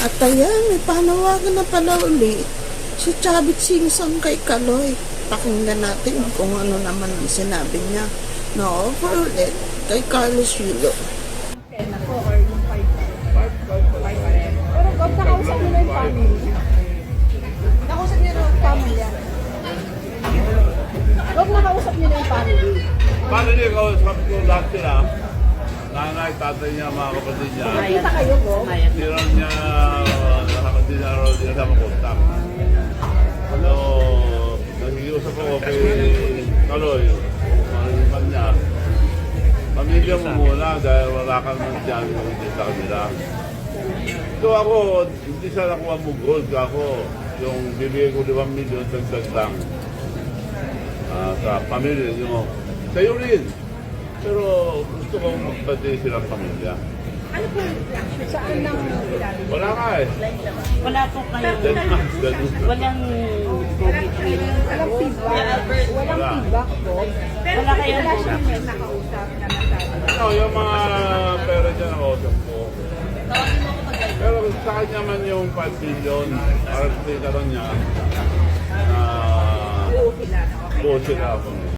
At ayan, may panawagan na pala uli si Chavit Singsang kay Kaloy. Pakinggan natin kung ano naman ang sinabi niya na offer ulit kay Carlos Yulo. Pero Gob, nakausap niyo na yung family. Nakausap niyo na yung family. Gob, nakausap niyo na yung family. Paano niya kausap ko lahat sila? Nanay, tatay niya, mga kapatid niya. Nakita kayo, Gob? Hindi rin niya, nakakatid na rin niya sa makontak. Ano, nakikiusap ako kay Kaloy, mariman niya. Pamilya mo muna dahil wala kang nandiyan hindi sa kanila. So ako, hindi sa nakuha mo gold ako. Yung bibigay ko 5 milyon, dagdag lang. Sa pamilya nyo. Sa'yo rin. Pero gusto kong magbati silang pamilya. Ano po yung reaction? Saan nang sinabi? Wala ka eh. Wala po kayo. Walang COVID training. Walang feedback. Walang feedback, Gob. Wala kayo Wala siyang nakausap na nasabi. Ano, yung mga pera dyan ako ko. Pero sa kanya man yung 5 million, para sa tita niya, na Oo, sila. buo sila ako.